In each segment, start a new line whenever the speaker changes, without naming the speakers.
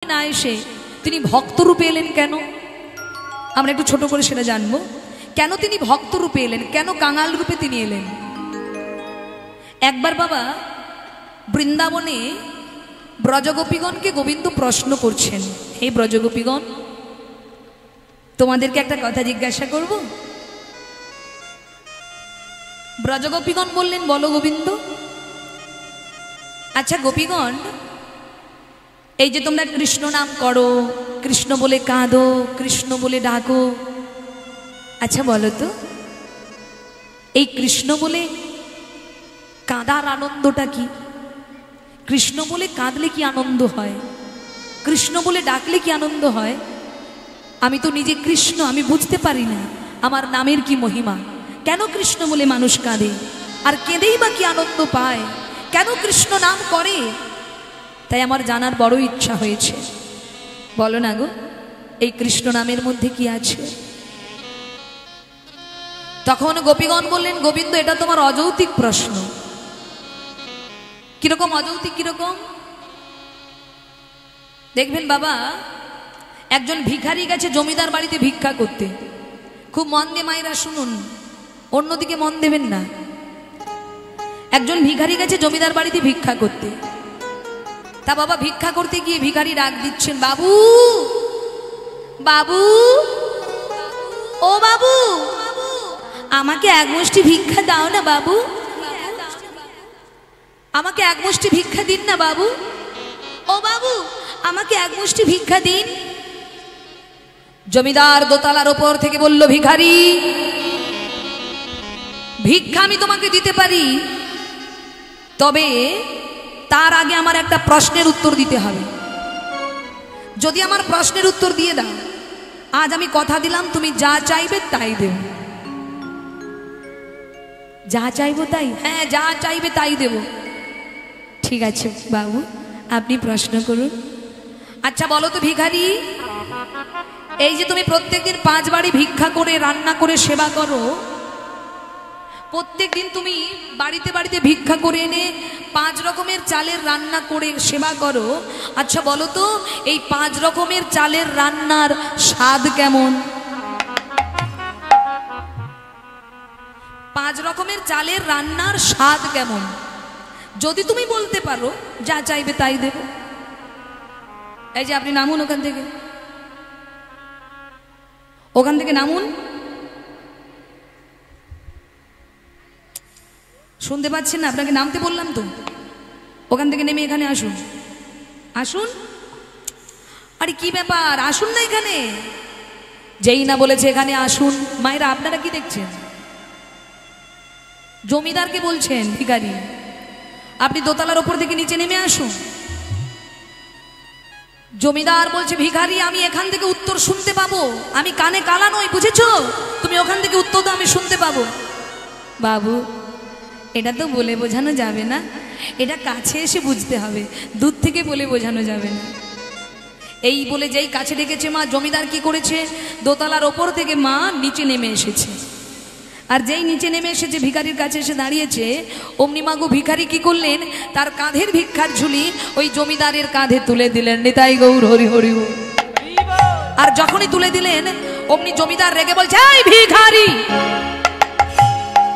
না এসে তিনি ভক্ত রূপে এলেন কেন? আমরা একটু ছোট করে সেটা জানবো। কেন তিনি ভক্ত রূপে এলেন, কেন কাঙাল রূপে তিনি এলেন? একবার বাবা বৃন্দাবনে ব্রজগোপীগণকে গোবিন্দ প্রশ্ন করছেন, হে ব্রজগোপীগণ, তোমাদেরকে একটা কথা জিজ্ঞাসা করব। ব্রজগোপীগণ বললেন, বলো গোবিন্দ। আচ্ছা গোপীগণ, এই যে তোমরা কৃষ্ণ নাম করো, কৃষ্ণ বলে কাঁদো, কৃষ্ণ বলে ডাকো, আচ্ছা বলো তো এই কৃষ্ণ বলে কাঁদার আনন্দটা কি? কৃষ্ণ বলে কাঁদলে কি আনন্দ হয়? কৃষ্ণ বলে ডাকলে কি আনন্দ হয়? আমি তো নিজে কৃষ্ণ, আমি বুঝতে পারি না আমার নামের কি মহিমা। কেন কৃষ্ণ বলে মানুষ কাঁদে, আর কেঁদেই বা কি আনন্দ পায়? কেন কৃষ্ণ নাম করে? তাই আমার জানার বড় ইচ্ছা হয়েছে। বলো না গো, এই কৃষ্ণ নামের মধ্যে কি আছে? তখন গোপীগণ বললেন, গোবিন্দ এটা তোমার অযৌক্তিক প্রশ্ন। কিরকম অযৌক্তিক? কিরকম দেখবেন বাবা, একজন ভিখারি গেছে জমিদার বাড়িতে ভিক্ষা করতে। খুব মন দিয়ে মায়েরা শুনুন, অন্যদিকে মন দেবেন না। একজন ভিখারি গেছে জমিদার বাড়িতে ভিক্ষা করতে। তা বাবা ভিক্ষা করতে গিয়ে ভিখারি ডাক দিচ্ছেন, বাবু বাবু, ও বাবু, আমাকে এক মুষ্টি ভিক্ষা দাও না বাবু, আমাকে এক মুষ্টি ভিক্ষা দিন না বাবু, ও বাবু আমাকে এক মুষ্টি ভিক্ষা দিন। জমিদার দোতলার ওপর থেকে বলল, ভিখারি, ভিক্ষা আমি তোমাকে দিতে পারি, তবে তার আগে আমার একটা প্রশ্নের উত্তর দিতে হবে। যদি আমার প্রশ্নের উত্তর দিয়ে দাও, আজ আমি কথা দিলাম তুমি যা চাইবে তাই দেব। যা চাইবো তাই? হ্যাঁ, যা চাইবে তাই দেব। ঠিক আছে বাবু, আপনি প্রশ্ন করুন। আচ্ছা বলো তো ভিখারি, এই যে তুমি প্রত্যেকদিন 5 বাড়ি ভিক্ষা করে রান্না করে সেবা করো, প্রত্যেক দিন তুমি বাড়িতে বাড়িতে ভিক্ষা করে এনে 5 রকমের চালের রান্না করে সেবা করো, আচ্ছা বলো তো এই 5 রকমের চালের রান্নার স্বাদ কেমন? 5 রকমের চালের রান্নার স্বাদ কেমন? যদি তুমি বলতে পারো যা চাইবে তাই দেব। এই যে আপনি নামুন ওখান থেকে, ওখান থেকে নামুন। শুনতে পাচ্ছেন না? আপনাকে নামতে বললাম তো, ওখান থেকে নেমে এখানে আসুন। আসুন। আরে কি ব্যাপার, আসুন না এখানে। যেই না বলেছে এখানে আসুন, মায়েরা আপনারা কি দেখছেন? জমিদারকে বলছেন ভিখারি, আপনি দোতলার ওপর থেকে নিচে নেমে আসুন। জমিদার বলছে, ভিখারি আমি এখান থেকে উত্তর শুনতে পাবো, আমি কানে কালা নই, বুঝেছো? তুমি ওখান থেকে উত্তর দাও, আমি শুনতে পাবো। বাবু এটা তো বলে বোঝানো যাবে না, এটা কাছে এসে বুঝতে হবে, দূর থেকে বলে বোঝানো যাবে না। এই বলে যেই কাছে ডেকেছে মা, জমিদার কি করেছে, দোতলার ওপর থেকে মা নিচে নেমে এসেছে। আর যেই নিচে নেমে এসেছে ভিখারির কাছে এসে দাঁড়িয়েছে, অমনি মাগো ভিখারি কি করলেন, তার কাঁধের ভিক্ষার ঝুলি ওই জমিদারের কাঁধে তুলে দিলেন। নিতাই গৌর হরি হরি। আর যখনই তুলে দিলেন, অমনি জমিদার রেগে বলছে, এই ভিখারি,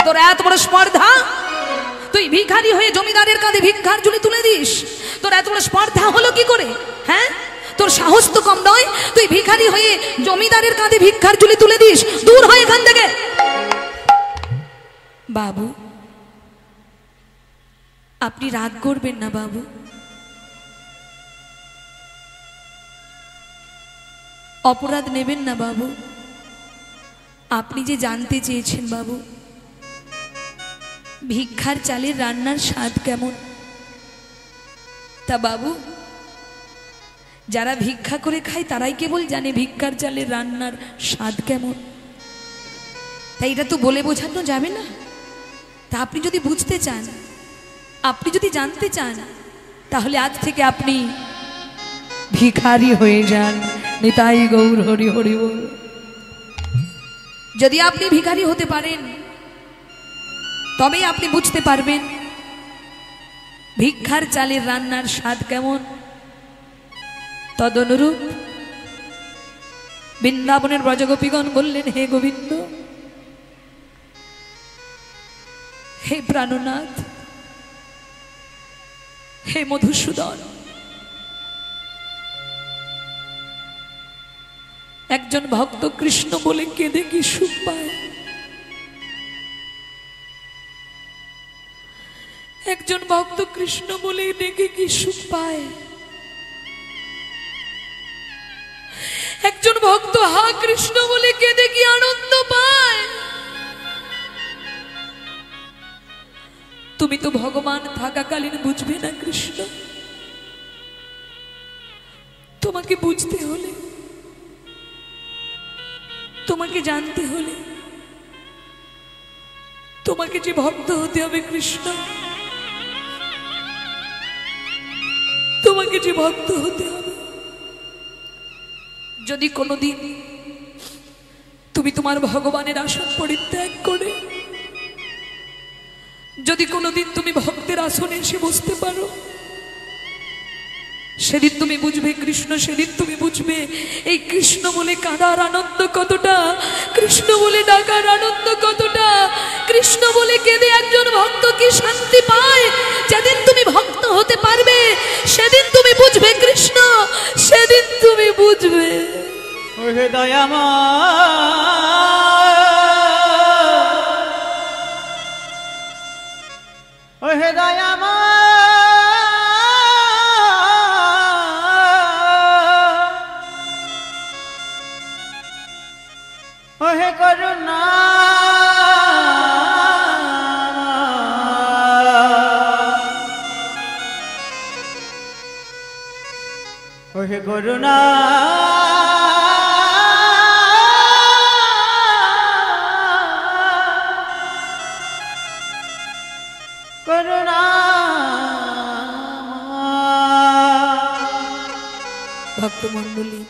তোর এত বড় স্পর্ধা, তুই ভিখারি হয়ে জমিদারের কাঁধে ভিক্ষার ঝুলি তুলে দিস? তোর এত বড় স্পর্ধা হলো কি করে? হ্যাঁ, তোর সাহস তো কম নয়, তুই ভিখারি হয়ে জমিদারের কাঁধে ভিক্ষার ঝুলি তুলে দিস, দূর হয় এখান থেকে। বাবু আপনি রাগ করবেন না বাবু, অপরাধ নেবেন না বাবু। আপনি যে জানতে চেয়েছেন বাবু, ভিক্ষার চালের রান্নার স্বাদ কেমন, তা বাবু যারা ভিক্ষা করে খায় তারাই কেবল জানে ভিক্ষার চালের রান্নার স্বাদ কেমন। তাই এটা তো বলে বোঝানো যাবে না। তা আপনি যদি বুঝতে চান, আপনি যদি জানতে চান, তাহলে আজ থেকে আপনি ভিখারি হয়ে যান। নিতাই গৌর হরি হরি বল। যদি আপনি ভিখারি হতে পারেন, তবেই আপনি বুঝতে পারবেন ভিক্ষার চালের রান্নার স্বাদ কেমন। তদনুরূপ বৃন্দাবনের ব্রজগোপীগণ বললেন, হে গোবিন্দ, হে প্রাণনাথ, হে মধুসূদন, একজন ভক্ত কৃষ্ণ বলে কেঁদে কি সুখ পায়, একজন ভক্ত কৃষ্ণ বলে ডেকে কি সুখ পায়, একজন ভক্ত হা কৃষ্ণ বলে কেঁদে কি আনন্দ পায়। তুমি তো ভগবান থাকাকালীন বুঝবে না কৃষ্ণ, তোমাকে বুঝতে হলে, তোমাকে জানতে হলে তোমাকে যে ভক্ত হতে হবে কৃষ্ণ, তোমাকে যে ভক্ত হতে হবে। যদি কোনোদিন তুমি তোমার ভগবানের আসন পরিত্যাগ করে যদি কোনোদিন তুমি ভক্তের আসনে এসে বসতে পারো, সেদিন তুমি বুঝবে কৃষ্ণ, সেদিন তুমি বুঝবে এই কৃষ্ণ বলে কাঁদার আনন্দ কতটা, কৃষ্ণ বলে ডাকার আনন্দ কতটা, কৃষ্ণ বলে কেঁদে একজন ভক্ত কি শান্তি পায়। যেদিন তুমি ভক্ত হতে পারবে সেদিন তুমি বুঝবে কৃষ্ণ, সেদিন তুমি বুঝবে।
ওহে দয়াময়, ওহে দয়াময়, ওহে করুণা, ওহে করুণা, করুণা।
ভক্তমণ্ডলী,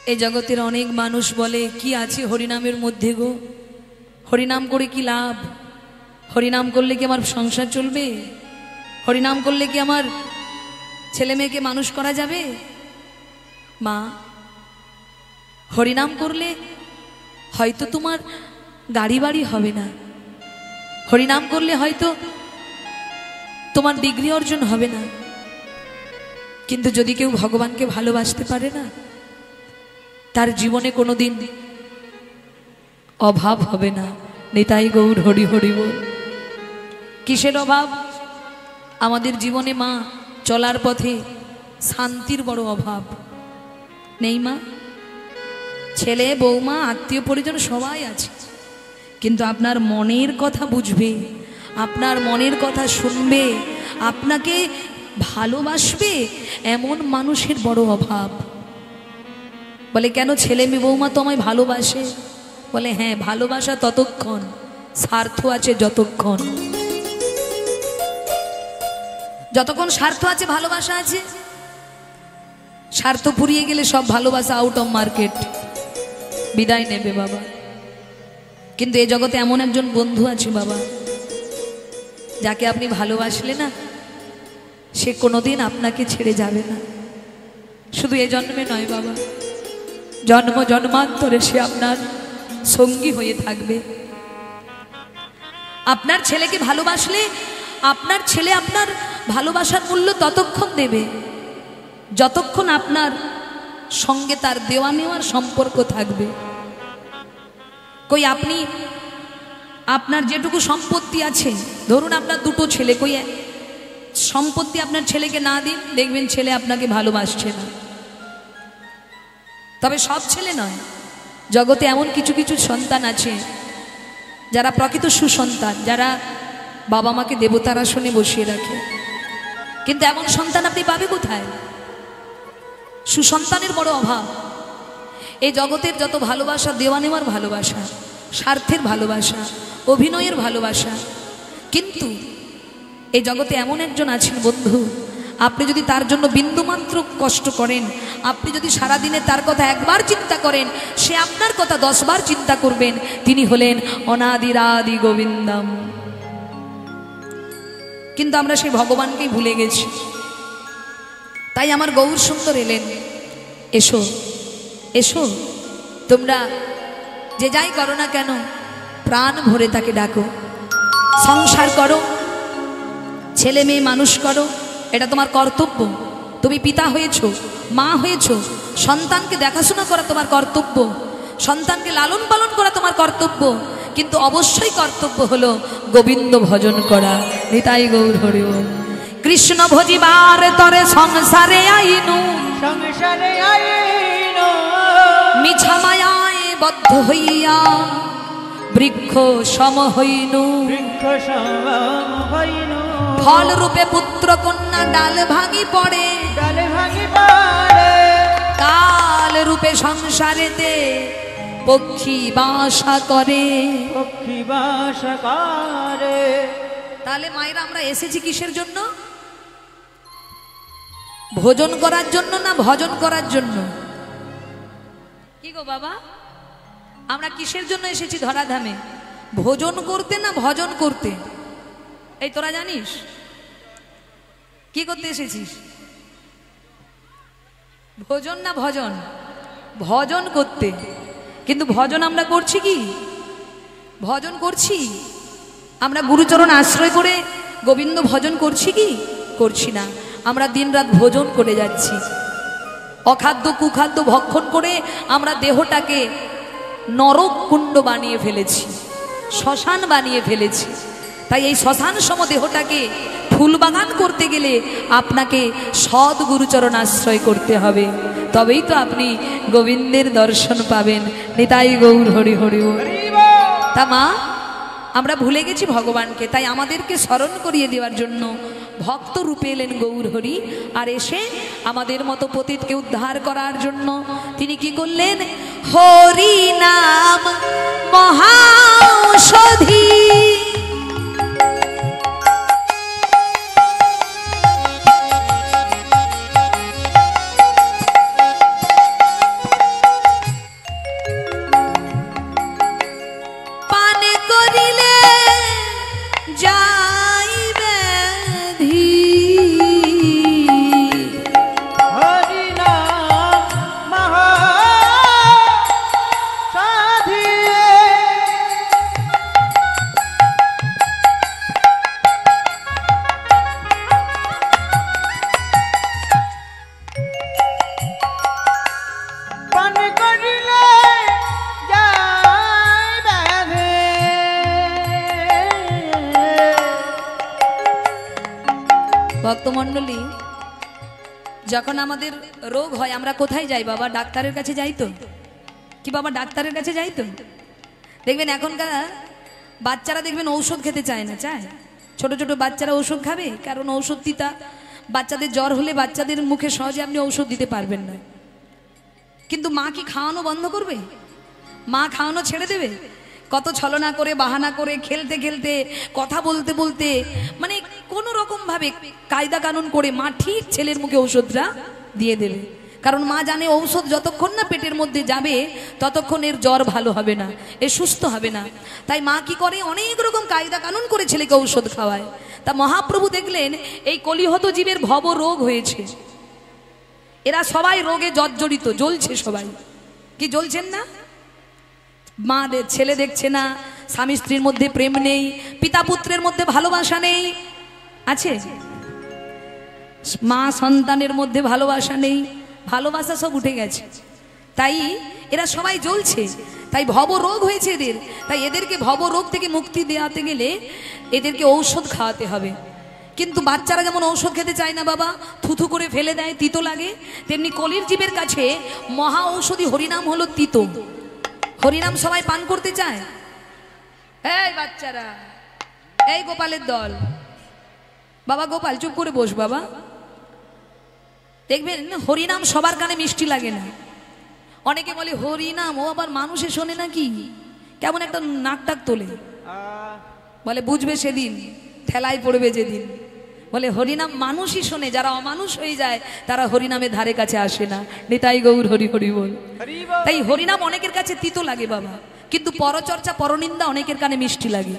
এই জগতের অনেক মানুষ বলে কি আছে হরিনামের মধ্যে গো, হরিনাম করে কি লাভ, হরিনাম করলে কি আমার সংসার চলবে, হরিনাম করলে কি আমার ছেলে মেয়েকে মানুষ করা যাবে। মা, হরিনাম করলে হয়তো তোমার গাড়ি বাড়ি হবে না, হরিনাম করলে হয়তো তোমার ডিগ্রি অর্জন হবে না, কিন্তু যদি কেউ ভগবানকে ভালোবাসতে পারে না, তার জীবনে কোনোদিন অভাব হবে না। নিতাই গৌর হরি হরি বল। কিসের অভাব? আমাদের জীবনে মা চলার পথে শান্তির বড় অভাব নেই মা। ছেলে বৌমা আত্মীয় পরিজন সবাই আছে, কিন্তু আপনার মনের কথা বুঝবে, আপনার মনের কথা শুনবে, আপনাকে ভালোবাসবে এমন মানুষের বড় অভাব। বলে কেন ছেলে মেয়ে বৌমা তো আমায় ভালোবাসে? বলে হ্যাঁ, ভালোবাসা ততক্ষণ, স্বার্থ আছে যতক্ষণ। যতক্ষণ স্বার্থ আছে ভালোবাসা আছে, স্বার্থ ফুরিয়ে গেলে সব ভালোবাসা আউট অফ মার্কেট, বিদায় নেবে বাবা। কিন্তু এই জগতে এমন একজন বন্ধু আছে বাবা, যাকে আপনি ভালোবাসলে না, সে কোনোদিন আপনাকে ছেড়ে যাবে না। শুধু এ জন্মে নয় বাবা, জন্ম জন্মান্তরে সে আপনার সঙ্গী হয়ে থাকবে। আপনার ছেলেকে ভালোবাসলে আপনার ছেলে আপনার ভালোবাসার মূল্য ততক্ষণ দেবে যতক্ষণ আপনার সঙ্গে তার দেওয়া নেওয়ার সম্পর্ক থাকবে। কই আপনি আপনার যেটুকু সম্পত্তি আছে, ধরুন আপনার দুটো ছেলে, কই সম্পত্তি আপনার ছেলেকে না দিন, দেখবেন ছেলে আপনাকে ভালোবাসছে না। তবে সব ছেলে নয়, জগতে এমন কিছু কিছু সন্তান আছে যারা প্রকৃত সুসন্তান, যারা বাবা মাকে দেবতার আসনে বসিয়ে রাখে। কিন্তু এমন সন্তান আপনি পাবে কোথায়? সুসন্তানের বড় অভাব। এই জগতের যত ভালোবাসা, দেওয়া নেওয়ার ভালোবাসা, স্বার্থের ভালোবাসা, অভিনয়ের ভালোবাসা, কিন্তু এই জগতে এমন একজন আছেন বন্ধু, আপনি যদি তার জন্য বিন্দুমাত্র কষ্ট করেন, আপনি যদি সারাদিনে তার কথা একবার চিন্তা করেন, সে আপনার কথা 10 বার চিন্তা করবেন। তিনি হলেন অনাদিরাদি গোবিন্দম। কিন্তু আমরা সেই ভগবানকেই ভুলে গেছি। তাই আমার গৌর সুন্দর এলেন, এসো এসো, তোমরা যে যাই করো না কেন প্রাণ ভরে তাকে ডাকো, সংসার করো, ছেলে মেয়ে মানুষ করো, এটা তোমার কর্তব্য। তুমি পিতা হয়েছো, মা হয়েছো, সন্তানকে দেখাশোনা করা তোমার কর্তব্য, সন্তানকে লালন পালন করা তোমার কর্তব্য, কিন্তু অবশ্যই কর্তব্য হলো গোবিন্দ ভজন করা। নিতাই গৌর হরি বল। কৃষ্ণ ভজিবার তরে সংসারে আইনু,
সংসারে আইনো
মিছা মায়ায় বদ্ধ হইয়া বৃক্ষ সম হইনু,
বৃক্ষ সম হইনো
ফল রূপে পুত্র কন্যা ডাল ভাঙি পড়ে,
ডালে ভাঙি পড়ে
কাল রূপে সংসারেতে পক্ষী বাসা করে।
পক্ষী বাসা করে।
তাহলে মায়েরা আমরা এসেছি কিসের জন্য? ভোজন করার জন্য না ভজন করার জন্য? কি গো বাবা, আমরা কিসের জন্য এসেছি ধরাধামে? ভোজন করতে না ভজন করতে? এই তোরা জানিস কি করতে এসেছিস? ভোজন না ভজন? ভজন করতে। কিন্তু ভজন আমরা করছি কি? ভজন করছি আমরা গুরুচরণ আশ্রয় করে গোবিন্দ ভজন করছি কি? করছি না। আমরা দিনরাত ভোজন করে যাচ্ছি, অখাদ্য কুখাদ্য ভক্ষণ করে আমরা দেহটাকে নরক কুণ্ড বানিয়ে ফেলেছি, শ্মশান বানিয়ে ফেলেছি। তাই এই শ্মশান সম দেহটাকে ফুলবাগান করতে গেলে আপনাকে সৎ গুরুচরণ আশ্রয় করতে হবে, তবেই তো আপনি গোবিন্দের দর্শন পাবেন। নিতাই গৌর হরি হরি বল। তা মা, আমরা ভুলে গেছি ভগবানকে, তাই আমাদেরকে স্মরণ করিয়ে দেওয়ার জন্য ভক্ত রূপে এলেন গৌর হরি। আর এসে আমাদের মতো পতিতকে উদ্ধার করার জন্য তিনি কি করলেন? হরি নাম মহাঔষধি, ভক্তমণ্ডলী, যখন আমাদের রোগ হয় আমরা কোথায় যাই বাবা? ডাক্তারের কাছে যাই তো? কি বাবা ডাক্তারের কাছে যাই তো? দেখবেন এখনকার বাচ্চারা দেখবেন ঔষধ খেতে চায় না, চায়? ছোট ছোট বাচ্চারা ঔষধ খাবে, কারণ ঔষধ তিতা। বাচ্চাদের জ্বর হলে বাচ্চাদের মুখে সহজে আপনি ঔষধ দিতে পারবেন না। কিন্তু মা কি খাওয়ানো বন্ধ করবে? মা খাওয়ানো ছেড়ে দেবে? কত ছলনা করে, বাহানা করে, খেলতে খেলতে, কথা বলতে বলতে, মানে কোনো রকম ভাবে কায়দা কানুন করে মা ঠিক ছেলের মুখে ঔষধটা দিয়ে দেবে। কারণ মা জানে ঔষধ যতক্ষণ না পেটের মধ্যে যাবে ততক্ষণ এর জ্বর ভালো হবে না, এ সুস্থ হবে না। তাই মা কি করে? অনেক রকম কায়দা কানুন করে ছেলেকে ঔষধ খাওয়ায়। তা মহাপ্রভু দেখলেন এই কলিহত জীবের ভব রোগ হয়েছে, এরা সবাই রোগে জর্জরিত, জ্বলছে সবাই। কি জ্বলছেন না? মা ছেলে দেখছে না, স্বামী স্ত্রীর মধ্যে প্রেম নেই, পিতা পুত্রের মধ্যে ভালোবাসা নেই, আছে? মা সন্তানের মধ্যে ভালোবাসা নেই, ভালোবাসা সব উঠে গেছে। তাই এরা সবাই জ্বলছে, তাই ভব রোগ হয়েছে এদের। তাই এদেরকে ভব রোগ থেকে মুক্তি দেওয়াতে গেলে এদেরকে ঔষধ খাওয়াতে হবে। কিন্তু বাচ্চারা যেমন ঔষধ খেতে চায় না বাবা, থুথু করে ফেলে দেয়, তিতো লাগে, তেমনি কলির জীবের কাছে মহা ঔষধি হরিনাম হলো তিতো। হরিনাম সবাই পান করতে চায়। এই বাচ্চারা, এই গোপালের দল, বাবা গোপাল চুপ করে বস বাবা। দেখবেন হরিনাম সবার কানে মিষ্টি লাগে না। অনেকে বলে হরিনাম, ও আবার মানুষে শোনে নাকি, কেমন একটা নাক টাক তোলে, বলে বুঝবে সেদিন, ঠেলায় পড়বে যেদিন। বলে হরিনাম মানুষই শোনে, যারা অমানুষ হয়ে যায় তারা হরিনামের ধারে কাছে আসে না। নিতাই গৌর হরি হরি বল। তাই হরিনাম অনেকের কাছে তিতো লাগে বাবা, কিন্তু পরচর্চা পরনিন্দা অনেকের কানে মিষ্টি লাগে।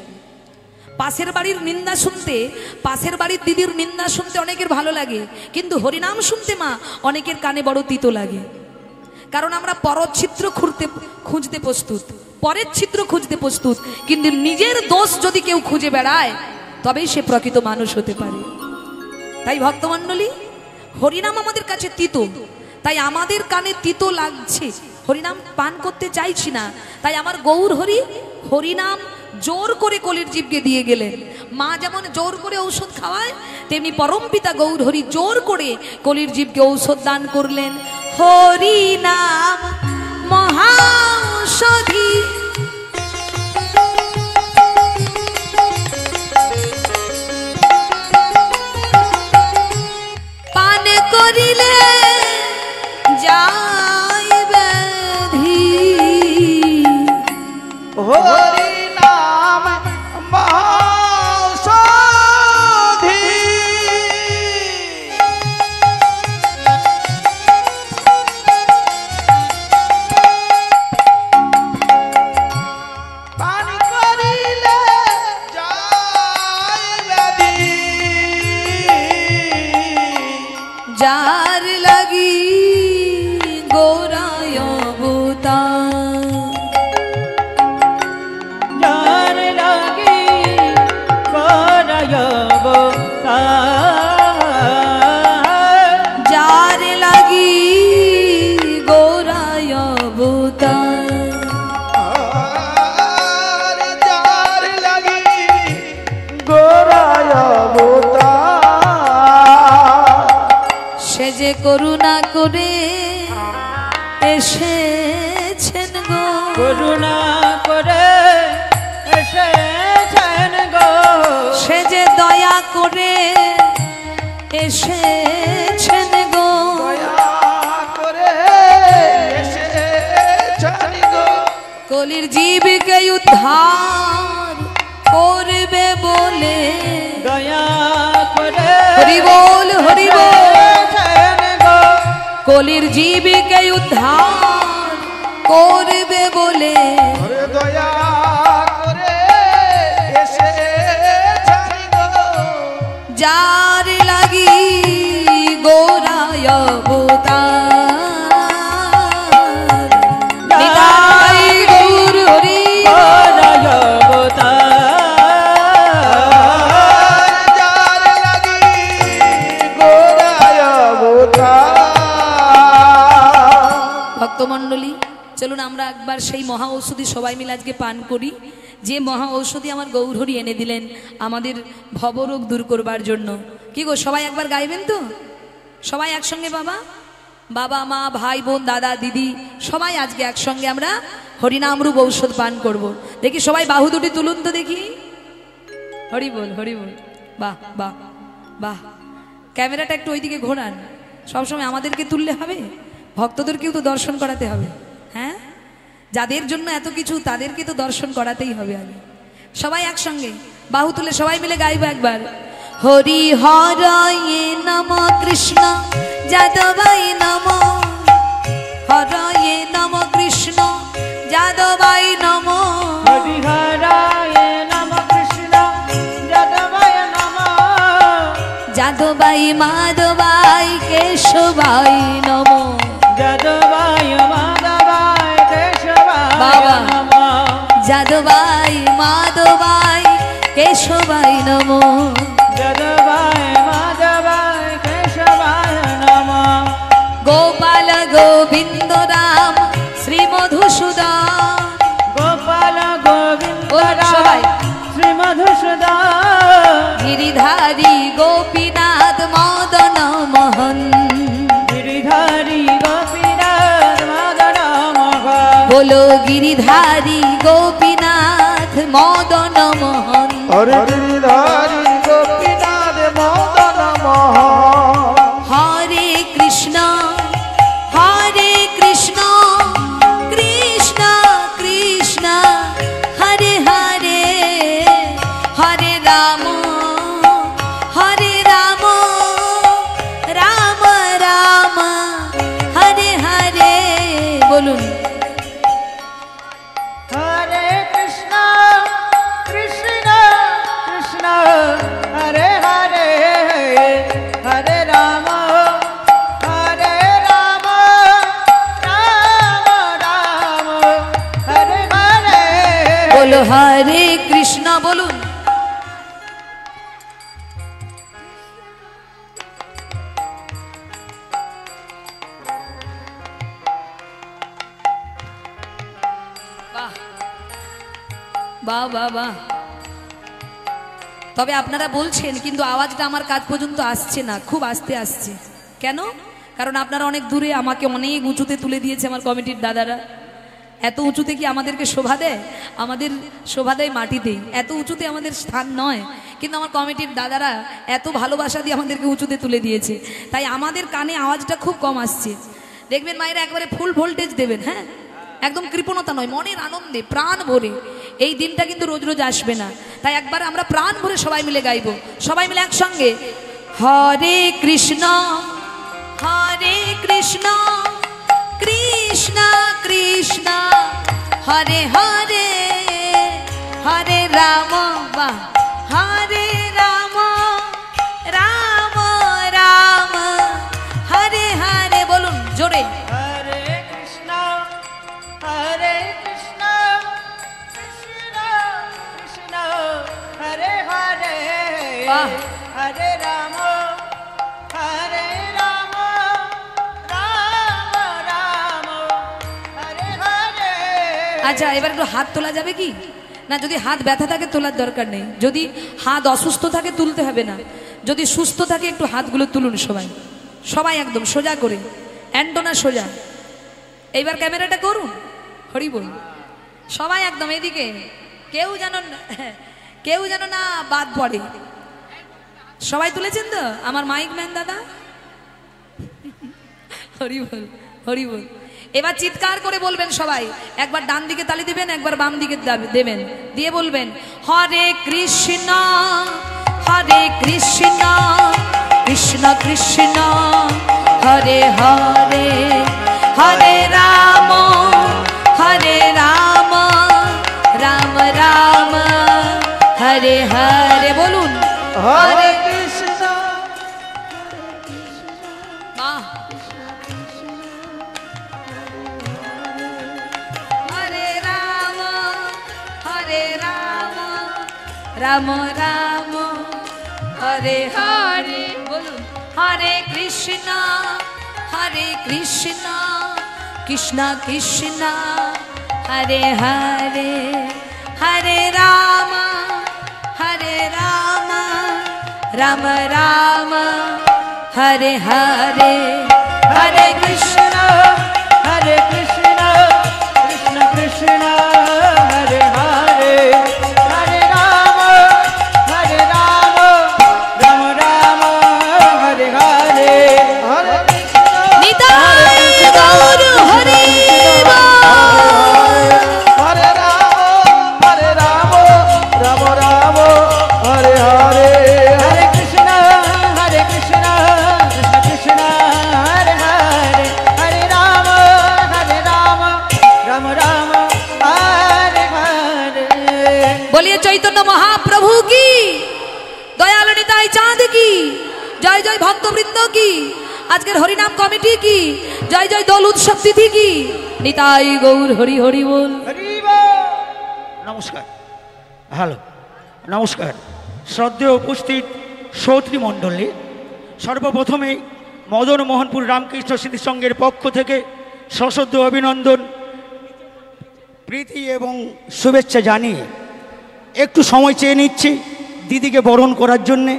পাশের বাড়ির নিন্দা শুনতে, পাশের বাড়ির দিদির নিন্দা শুনতে অনেকের ভালো লাগে, কিন্তু হরিনাম শুনতে মা অনেকের কানে বড় তিতো লাগে। কারণ আমরা পরচ্ছিদ্র খুঁজতে প্রস্তুত, পরের ছিদ্র খুঁজতে প্রস্তুত, কিন্তু নিজের দোষ যদি কেউ খুঁজে বেড়ায় তবেই সে প্রকৃত মানুষ হতে পারে। তাই ভক্তমণ্ডলী, হরিনাম আমাদের কাছে তিতো, তাই আমাদের কানে তিতো লাগছে, হরিনাম পান করতে চাইছি না। তাই আমার গৌর হরি হরিনাম জোর করে কলির জীবকে দিয়ে গেলেন। মা যেমন জোর করে ঔষধ খাওয়ায়, তেমনি পরম পিতা গৌর হরি জোর করে কলির জীবকে ঔষধ দান করলেন। হরিনাম মহাঔষধি, পান করিলে যায় ব্যাধি।
হরি নাম মহাঔষধি, পান করিলে যায় ব্যাধি।
যার লাগি গোরায় অবতার,
যার লাগি গোরায় অবতার,
যার লাগি গোরায় অবতার,
যার লাগি গোরায় অবতার,
সে যে করুণা করে এসেছেন গো,
করুণা করে এসেছেন গো,
সে যে দয়া করে এসেছেন গো,
দয়া করে এসেছেন গো,
কলির জীবকে উদ্ধার করবে বলে।
দয়া করে
হরি বল, হরি বল।
এসেছেন গো,
কলির জীবকে উদ্ধার করবে বলে,
ওরে দয়া করে এসেছেন গো,
যার লাগি গোরায় অবতার। নিতাই গৌর হরি,
গোরায় অবতার,
যার লাগি গোরায় অবতার।
ভক্তমণ্ডলী, চলুন আমরা একবার সেই মহা ঔষধি সবাই মিলে আজকে পান করি, যে মহা ঔষধি আমার গৌরহরি এনে দিলেন আমাদের ভবরোগ দূর করবার জন্য। কি গো, সবাই একবার গাইবেন তো? সবাই একসঙ্গে, বাবা, বাবা, মা, ভাই, বোন, দাদা, দিদি, সবাই আজকে একসঙ্গে আমরা হরিনামরূপ ঔষধ পান করব। দেখি সবাই বাহু দুটি তুলুন তো দেখি। হরি বল, হরি বল। বাহ বাহ বাহ। ক্যামেরাটা একটু ওইদিকে ঘোরান, সবসময় আমাদেরকে তুললে হবে? ভক্তদেরকেও তো দর্শন করাতে হবে। হ্যাঁ, যাদের জন্য এত কিছু তাদেরকে তো দর্শন করাতেই হবে আগে। সবাই একসঙ্গে বাহু তুলে সবাই মিলে গাইব একবার। হরি হরয়ে নম কৃষ্ণ যাদবাই নম, হরয়ে নম কৃষ্ণ যাদবাই নম,
হরিহরায় নম কৃষ্ণ যাদবায় নম,
যাদবাই মাধবাই কেশবাই নম,
যাদবায় মাধবায় কেশবায়
বাবা।
নম,
যাদবাই মাধবাই কেশবাই নম,
যাদবায় মাধবায় কেশবায় নম,
গোপাল গোবিন্দ রাম শ্রী মধুসূদন,
গোপাল গোবিন্দ
বলুন সবাই।
শ্রী মধুসূদন,
গিরিধারী গোপীনাথ মদন মোহন,
গিরিধারী গোপীনাথ মদন মোহন,
বলো গিরিধারী গোপীনাথ মদন মোহন।
হরে গিরিধারী গোপীনাথ মদন মোহন,
হরে কৃষ্ণ হরে কৃষ্ণ কৃষ্ণ কৃষ্ণ হরে হরে, হরে রাম রাম রাম হরে হরে। বলুন।
হরে কৃষ্ণ কৃষ্ণ
বলো হরে কৃষ্ণ বলুন। বাহ বাহ বাহ বাহ। তবে আপনারা বলছেন কিন্তু আওয়াজটা আমার কাছ পর্যন্ত আসছে না, খুব আস্তে আসছে। কেন? কারণ আপনারা অনেক দূরে, আমাকে অনেক উঁচুতে তুলে দিয়েছে আমার কমিটির দাদারা। এত উঁচুতে কি আমাদেরকে শোভা দেয়? আমাদের শোভা দেয় মাটিতেই, এত উঁচুতে আমাদের স্থান নয়। কিন্তু আমার কমিটির দাদারা এত ভালোবাসা দিয়ে আমাদেরকে উঁচুতে তুলে দিয়েছে, তাই আমাদের কানে আওয়াজটা খুব কম আসছে। দেখবেন মায়েরা একবারে ফুল ভোল্টেজ দেবেন, হ্যাঁ, একদম কৃপণতা নয়, মনের আনন্দে প্রাণ ভরে। এই দিনটা কিন্তু রোজ রোজ আসবে না, তাই একবার আমরা প্রাণ ভরে সবাই মিলে গাইব, সবাই মিলে একসঙ্গে হরে কৃষ্ণ হরে কৃষ্ণ কৃষ্ণ কৃষ্ণ হরে হরে হরে রাম বাহ হরে রাম রাম রাম হরে হরে বলুন জোরে।
হরে কৃষ্ণ কৃষ্ণ কৃষ্ণ হরে হরে
বাহ।
হরে রাম রাম রাম হরে হরে।
আচ্ছা, এবার একটু হাত তোলা যাবে কি না? যদি হাত ব্যথা থাকে তোলার দরকার নেই, যদি হাত অসুস্থ থাকে তুলতে হবে না, যদি সুস্থ থাকে একটু হাতগুলো তুলুন সবাই, সবাই একদম সোজা করে, অ্যান্টোনা সোজা। এইবার ক্যামেরাটা করুন, হরি বল, সবাই একদম এদিকে, কেউ যেন না বাদ পড়ে। সবাই তুলেছেন তো আমার মাইক ম্যান দাদা? হরি বল হরি বল। এবার চিৎকার করে বলবেন সবাই, একবার ডান দিকে তালি দিবেন, একবার বাম দিকে দেবেন, দিয়ে বলবেন হরে কৃষ্ণ কৃষ্ণ কৃষ্ণ হরে হরে হরে রাম রাম রাম হরে হরে বলুন
হরে কৃষ্ণ
বাহ। হরে রাম রাম রাম হরে হরে বলুন হরে কৃষ্ণ কৃষ্ণ কৃষ্ণ হরে হরে হরে রাম রাম রাম হরে হরে হরে কৃষ্ণ
কৃষ্ণ কৃষ্ণ হরে হরে হরে রাম রাম রাম হরে হরে
হরে
নিতাই গৌর হরি
হরে রাম রাম রাম হরে হরে
হরে কৃষ্ণ কৃষ্ণ কৃষ্ণ হরে হরে হরে রাম রাম রাম হরে হরে।
বলিয়ে চৈতন্য মহাপ্রভু কি, দয়াল নিতাই চাঁদ কি, জয় জয় ভক্তবৃন্দ কি, আজকের হরিনাম কমিটি কি, জয় জয় দোল উৎসব তিথি কি, নিতাই গৌর হরি হরি বল।
নমস্কার, হ্যালো, নমস্কার শ্রদ্ধেয় উপস্থিত শ্রোতৃ মণ্ডলী। সর্বপ্রথমে মদন মোহনপুর রামকৃষ্ণ স্মৃতি সংঘের পক্ষ থেকে সশ্রদ্ধ অভিনন্দন, প্রীতি এবং শুভেচ্ছা জানিয়ে একটু সময় চেয়ে নিচ্ছি দিদিকে বরণ করার জন্যে।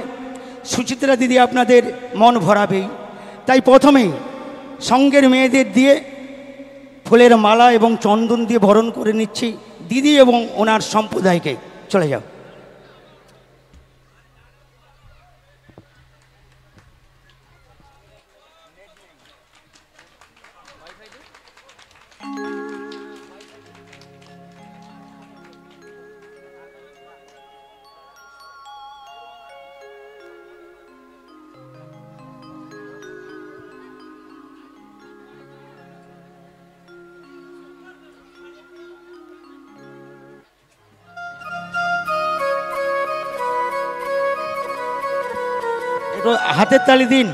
সুচিত্রা দিদি আপনাদের মন ভরাবেই, তাই প্রথমেই সঙ্গের মেয়েদের দিয়ে ফুলের মালা এবং চন্দন দিয়ে বরণ করে নিচ্ছি দিদি এবং ওনার সম্প্রদায়কে। চলে যাও। একটু হাতের তালি দিন।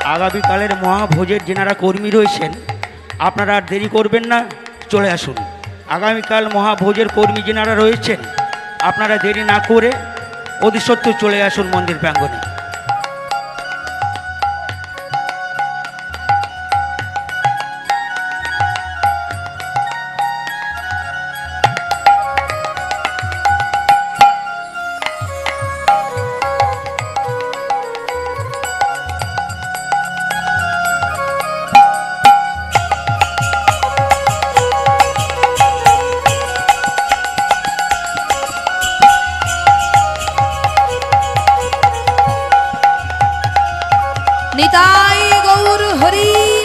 আগামীকালের মহাভোজের যেনারা কর্মী রয়েছেন আপনারা আর দেরি করবেন না, চলে আসুন। আগামীকাল মহাভোজের কর্মী যেনারা রয়েছেন আপনারা দেরি না করে অতি সত্ত্বর চলে আসুন মন্দির প্রাঙ্গণে।
নিতাই গৌর হরি।